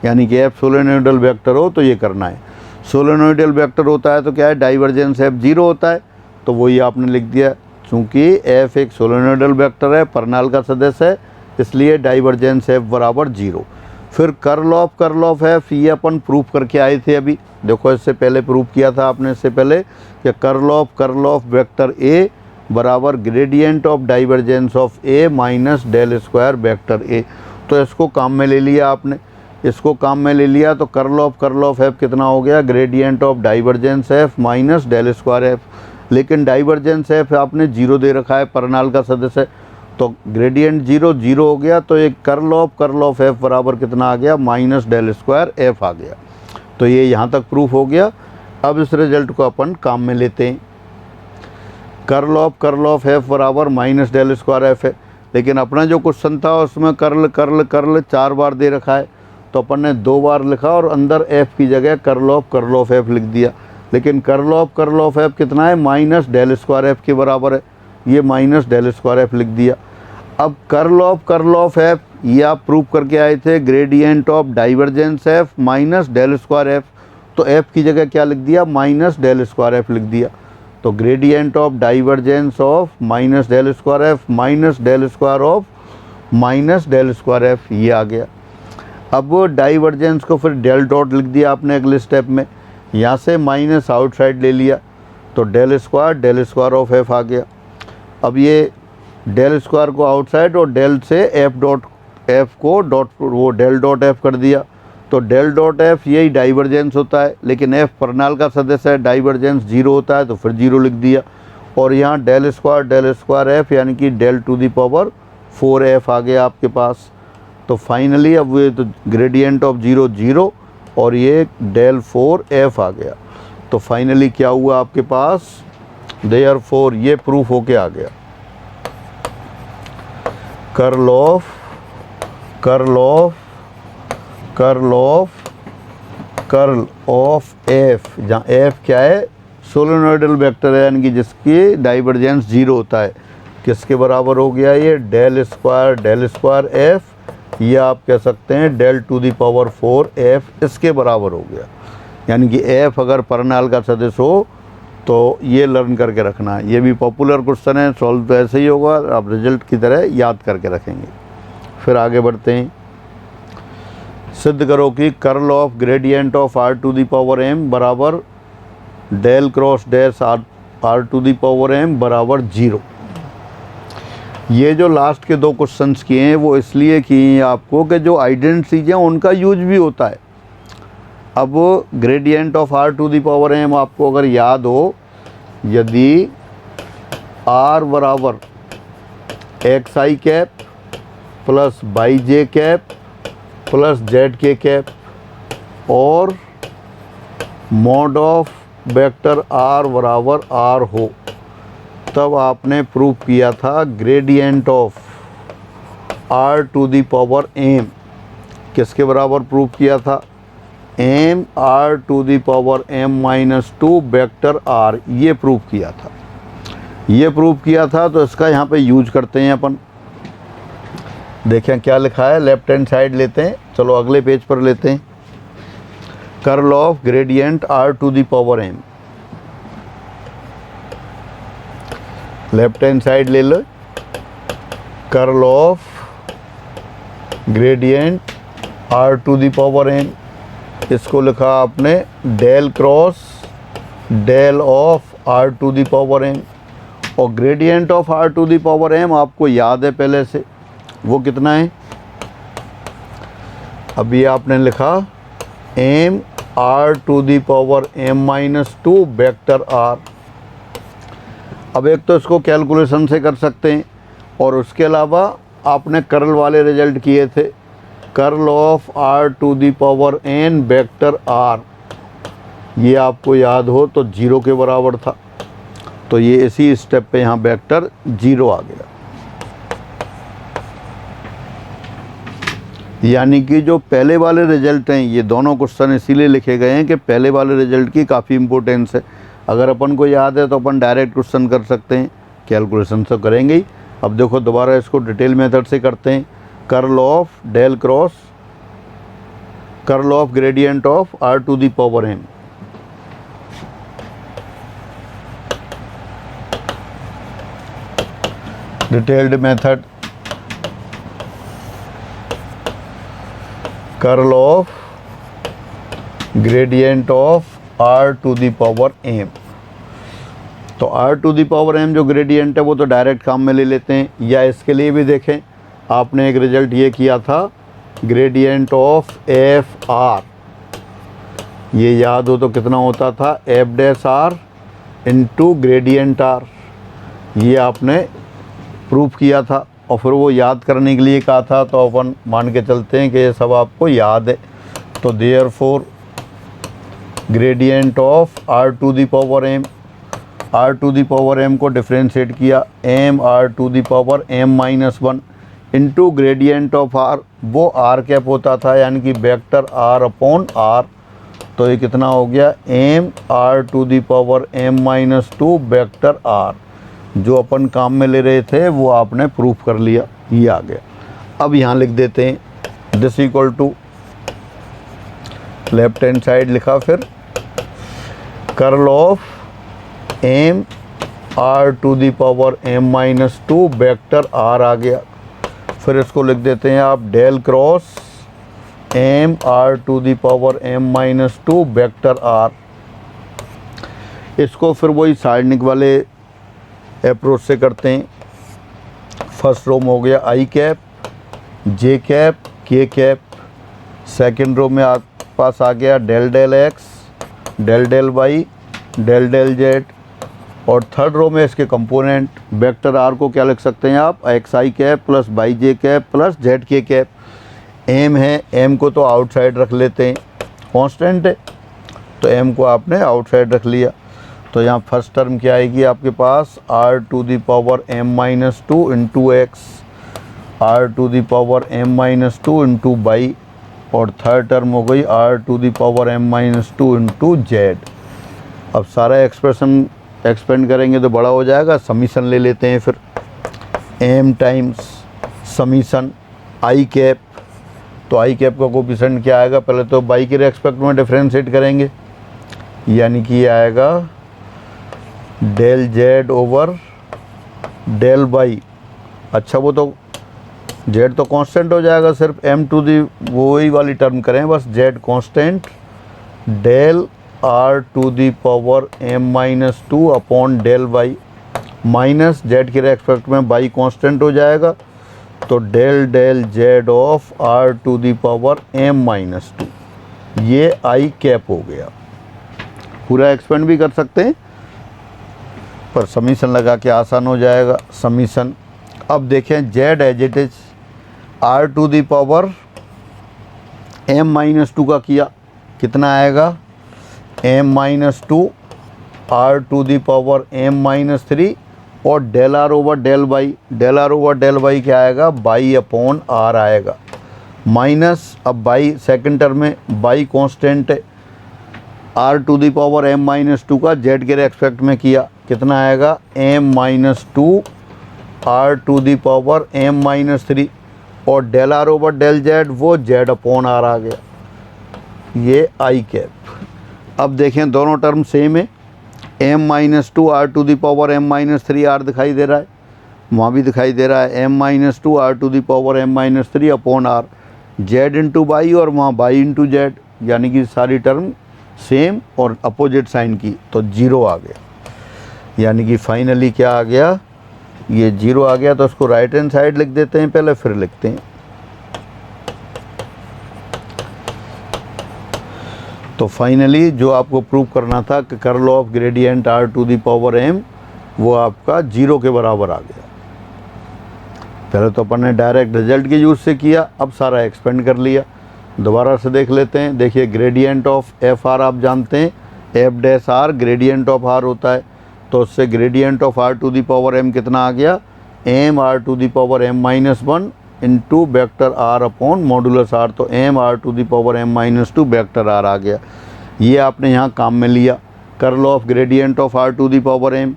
यानी कि f सोलेनोइडल वेक्टर हो तो ये करना है। सोलेनोइडल वेक्टर होता है तो क्या है, डाइवर्जेंस f जीरो होता है, तो वही आपने लिख दिया। चूँकि f एक सोलेनोइडल वेक्टर है, परनाल का सदस्य है, इसलिए डाइवर्जेंस f बराबर जीरो। फिर कर्ल ऑफ f ये अपन प्रूफ करके आए थे अभी, देखो इससे पहले प्रूफ किया था आपने, इससे पहले कि कर्ल ऑफ वेक्टर a बराबर gradient of divergence of a minus del square vector a। तो इसको काम में ले लिया आपने, इसको काम में ले लिया, तो कर्ल ऑफ f कितना हो गया, gradient of divergence f minus del square f, लेकिन डाइवर्जेंस f आपने जीरो दे रखा है, परनाल का सदस्य, तो ग्रेडियंट जीरो जीरो हो गया, तो एक कर्ल ऑफ f बराबर कितना आ गया, माइनस डेल स्क्वायर f आ गया। तो ये यहाँ तक प्रूफ हो गया। अब इस रिजल्ट को अपन काम में लेते हैं, कर्ल ऑफ f बराबर माइनस डेल स्क्वायर एफ है, लेकिन अपना जो क्वेश्चन था उसमें कर्ल 4 बार दे रखा है, तो अपन ने 2 बार लिखा और अंदर f की जगह कर्ल ऑफ f लिख दिया। लेकिन कर्ल ऑफ f कितना है, माइनस डेल स्क्वायर एफ के बराबर है, ये माइनस डेल स्क्वायर एफ लिख दिया। अब कर्ल ऑफ f ये आप प्रूव करके आए थे, gradient of divergence f minus del square F, तो एफ की जगह क्या लिख दिया, माइनस डेल स्क्वायर एफ लिख दिया। तो gradient of divergence of minus del square F minus del square of minus del square F, ये आ गया। अब डाइवर्जेंस को फिर डेल डॉट लिख दिया आपने अगले स्टेप में, यहाँ से माइनस आउटसाइड ले लिया तो डेल स्क्वायर ऑफ एफ आ गया। अब ये डेल स्क्वायर को आउटसाइड और डेल से F dot F co dot वो डेल डॉट एफ कर दिया, तो डेल डॉट एफ यही डाइवर्जेंस होता है, लेकिन एफ परनाल का सदस्य है, डाइवर्जेंस 0 होता है तो फिर 0 लिख दिया। और यहाँ डेल स्क्वायर एफ यानी कि del to the power 4 F आ गया आपके पास। तो फाइनली अब ये तो ग्रेडियंट ऑफ 0 0 और ये डेल 4 एफ आ गया। तो फाइनली क्या हुआ आपके पास, देयरफॉर ये प्रूफ होके आ गया, कर्ल ऑफ एफ, जहाँ एफ क्या है, सोलेनोइडल वेक्टर है, यानी कि जिसकी डाइवर्जेंस 0 होता है, किसके बराबर हो गया, ये डेल स्क्वायर एफ, ये आप कह सकते हैं del to the power 4 F, इसके बराबर हो गया। यानी कि एफ अगर परनाल का सदस्य हो तो ये लर्न करके रखना है। ये भी पॉपुलर क्वेश्चन है, सॉल्व तो ऐसे ही होगा, आप रिजल्ट की तरह याद करके रखेंगे। फिर आगे बढ़ते हैं, सिद्ध करो कि curl of gradient of R to the power M बराबर del cross dash R to the power M बराबर 0। ये जो लास्ट के 2 क्वेश्चंस किए हैं वो इसलिए किए हैं आपको कि जो आइडेंटिटीज हैं उनका यूज भी होता है। अब gradient of R to the power M आपको अगर याद हो, यदि आर बराबर X I cap plus Y J cap plus Z K cap और मॉड ऑफ वेक्टर आर बराबर आर हो, तब आपने प्रूफ किया था gradient of R to the power M किसके बराबर प्रूफ किया था, M R to the power M minus 2 vector R, ये प्रूफ किया था। ये प्रूफ किया था तो इसका यहाँ पे यूज करते हैं अपन। देखें क्या लिखा है, लेफ्ट हैंड साइड लेते हैं, चलो अगले पेज पर लेते हैं। Curl of gradient R to the power M, left hand side ले लो, curl of gradient R to the power M, इसको लिखा आपने del cross del of R to the power M. और gradient of R to the power M आपको याद है पहले से, वो कितना है, अभी आपने लिखा M R to the power M minus 2 vector R. अब एक तो इसको कैलकुलेशन से कर सकते हैं और उसके अलावा आपने कर्ल वाले रिजल्ट किए थे, curl of R to the power N vector R, ये आपको याद हो तो 0 के बराबर था, तो ये इसी स्टेप पे यहाँ वेक्टर 0 आ गया। यानी कि जो पहले वाले रिजल्ट हैं, ये दोनों क्वेश्चन इसीलिए लिखे गए हैं कि पहले वाले रिजल्ट की काफ़ी इंपॉर्टेंस है। अगर अपन को याद है तो अपन डायरेक्ट क्वेश्चन कर सकते हैं, कैलकुलेशन तो करेंगे ही। अब देखो दोबारा इसको डिटेल मेथड से करते हैं। Curl of del cross curl of gradient of R to the power M, detailed method, curl of gradient of R to the power M. तो R to the power M जो gradient है वो तो direct काम में ले लेते हैं, या इसके लिए भी देखें, आपने एक रिजल्ट ये किया था ग्रेडियंट ऑफ एफ आर, ये याद हो तो कितना होता था, F dash R into gradient R, ये आपने प्रूफ किया था। और फिर वो याद करने के लिए कहा था, तो अपन मान के चलते हैं कि ये सब आपको याद है। तो therefore gradient of R to the power M, R to the power M को डिफ्रेंशिएट किया, M R to the power M minus 1 into gradient of R, वो आर कैप होता था यानी कि वेक्टर आर अपॉन आर, तो ये कितना हो गया, M R to the power M minus 2 vector R. जो अपन काम में ले रहे थे वो आपने प्रूफ कर लिया, ये आ गया। अब यहाँ लिख देते हैं this equal to, left hand side लिखा, फिर curl of M R to the power M minus two vector R आ गया। फिर इसको लिख देते हैं आप del cross M R to the power M minus two vector R. इसको फिर वही सारणिक वाले अप्रोच से करते हैं। फर्स्ट रो में हो गया आई कैप, जे कैप, के कैप। सेकंड रो में आप पास आ गया del del x, del del Y, del del Z. और थर्ड रो में इसके कंपोनेंट वेक्टर आर को क्या लिख सकते हैं आप, x I cap plus Y J cap plus Z K cap. M है, एम को तो आउटसाइड रख लेते हैं, कांस्टेंट है तो एम को आपने आउटसाइड रख लिया। तो यहाँ फर्स्ट टर्म क्या आएगी आपके पास, R to the power M minus two into X, R to the power M minus two into Y. और थर्ड टर्म हो गई R to the power M minus two into Z. अब सारा expression expand करेंगे तो बड़ा हो जाएगा, समीशन ले लेते हैं फिर। M times summation I cap, तो आई कैप का कोफिशिएंट क्या आएगा, पहले तो वाई के रेस्पेक्ट में डिफ्रेंशिएट करेंगे, यानी कि ये आएगा del Z over del Y. अच्छा वो तो जेड तो कांस्टेंट हो जाएगा, सिर्फ एम टू दी वही वाली टर्म करें बस, Z constant del R to the power M minus two upon del Y, minus Z के रेस्पेक्ट में वाई कांस्टेंट हो जाएगा तो del del Z of R to the power M minus two. ये आई कैप हो गया। पूरा expand भी कर सकते हैं पर समीशन लगा के आसान हो जाएगा। समीशन अब देखें Z as it is R to the power M minus two का किया, कितना आएगा, M minus two R to the power M minus three और del R over del Y. Del R over del Y क्या आएगा, by upon R आएगा, minus अब by second term में बाई कॉन्स्टेंट है, R to the power M minus two का Z के respect में किया, कितना आएगा, M minus two R to the power M minus three और del R over del Z वो जेड अपॉन आर आ गया। ये आई कैप। अब देखें दोनों टर्म सेम है, M minus two R to the power M minus three R दिखाई दे रहा है, वहाँ भी दिखाई दे रहा है M minus two R to the power M minus three upon R, Z into Y और वहाँ बाई इंटू जेड, यानी कि सारी टर्म सेम और अपोजिट साइन की, तो जीरो आ गया। यानी कि फाइनली क्या आ गया, ये जीरो आ गया। तो उसको राइट हैंड साइड लिख देते हैं पहले, फिर लिखते हैं। तो फाइनली जो आपको प्रूव करना था कि curl of gradient R to the power M वो आपका जीरो के बराबर आ गया। पहले तो अपन ने डायरेक्ट रिजल्ट के यूज़ से किया, अब सारा एक्सपेंड कर लिया। दोबारा से देख लेते हैं। देखिए ग्रेडियंट ऑफ एफ आर आप जानते हैं, F dash R gradient of R होता है, तो उससे gradient of R to the power M कितना आ गया, M R to the power M minus one into vector R upon modulus R, तो M R to the power M minus two vector R आ गया। ये आपने यहाँ काम में लिया। Curl of gradient of R to the power M,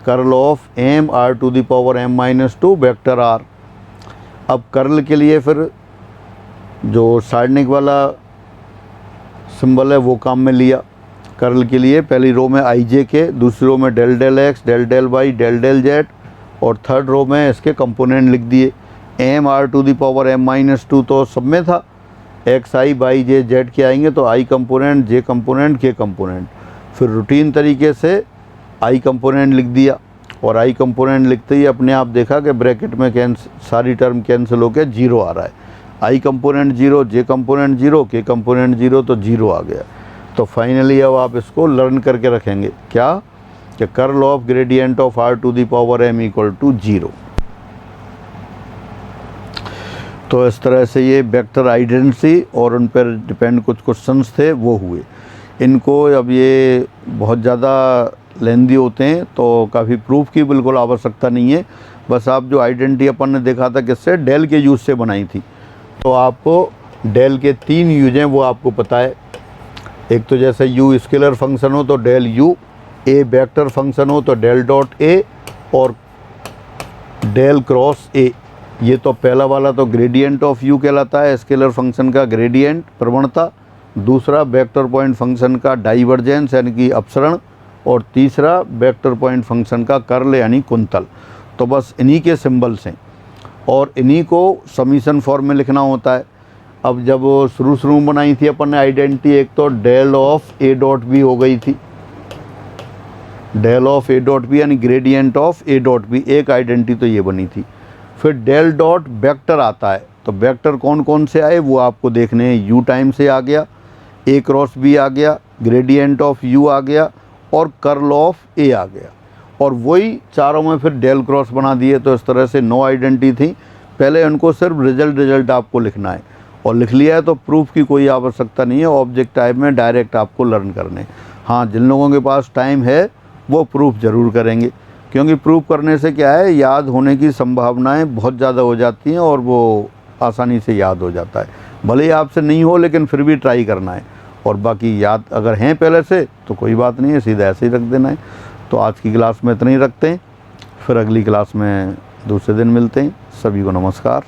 curl of M R to the power M minus two vector R. अब curl के लिए फिर जो सारणिक वाला सिंबल है वो काम में लिया। कर्ल के लिए पहली रो में आई जे के, दूसरी रो में del del x, del del Y, del del Z और थर्ड रो में इसके कंपोनेंट लिख दिए। M R to the power M minus two तो सब में था, X I Y J Z K आएंगे तो I component, J component, K component. फिर रूटीन तरीके से आई कंपोनेंट लिख दिया और आई कंपोनेंट लिखते ही अपने आप देखा कि ब्रैकेट में सारी टर्म कैंसिल होकर जीरो आ रहा है। आई कंपोनेंट जीरो, जे कंपोनेंट जीरो, के कंपोनेंट जीरो, तो जीरो आ गया। तो फाइनली अब आप इसको लर्न करके रखेंगे क्या, कि curl of gradient of R to the power M equal to zero. तो इस तरह से ये वेक्टर आइडेंटिटी और उन पर डिपेंड कुछ क्वेश्चंस थे वो हुए। इनको अब ये बहुत ज़्यादा लेंदी होते हैं तो काफ़ी प्रूफ की बिल्कुल आवश्यकता नहीं है। बस आप जो आइडेंटिटी अपन ने देखा था किससे, डेल के यूज़ से बनाई थी, तो आपको डेल के तीन यूज हैं वो आपको पता है। एक तो जैसे यू स्केलर फंक्शन हो तो del U, a vector function हो तो डेल डॉट ए और डेल क्रॉस ए। ये तो पहला वाला तो ग्रेडियंट ऑफ यू कहलाता है, स्केलर फंक्शन का ग्रेडियंट प्रवणता, दूसरा वेक्टर पॉइंट फंक्शन का डाइवर्जेंस यानी कि अपसरण, और तीसरा वेक्टर पॉइंट फंक्शन का कर्ल यानी कुंतल। तो बस इन्हीं के सिंबल्स हैं और इन्हीं को समीशन फॉर्म में लिखना होता है। अब जब शुरू में बनाई थी अपन ने आइडेंटिटी, एक तो del of A dot B हो गई थी, del of A dot B यानी gradient of A dot B, एक आइडेंटिटी तो ये बनी थी। फिर डेल डॉट वेक्टर आता है, तो वेक्टर कौन कौन से आए वो आपको देखने हैं। यू टाइम से आ गया, ए क्रॉस बी आ गया, ग्रेडियंट ऑफ यू आ गया और कर्ल ऑफ ए आ गया, और वही चारों में फिर डेल क्रॉस बना दिए। तो इस तरह से 9 आइडेंटिटी थी। पहले उनको सिर्फ रिजल्ट आपको लिखना है, और लिख लिया है तो प्रूफ की कोई आवश्यकता नहीं है, ऑब्जेक्ट टाइप में डायरेक्ट आपको लर्न करने। हाँ, जिन लोगों के पास टाइम है वो प्रूफ ज़रूर करेंगे, क्योंकि प्रूफ करने से क्या है, याद होने की संभावनाएं बहुत ज़्यादा हो जाती हैं और वो आसानी से याद हो जाता है। भले ही आपसे नहीं हो लेकिन फिर भी ट्राई करना है, और बाकी याद अगर हैं पहले से तो कोई बात नहीं है, सीधा ऐसे ही रख देना है। तो आज की क्लास में इतना ही रखते हैं, फिर अगली क्लास में दूसरे दिन मिलते हैं। सभी को नमस्कार।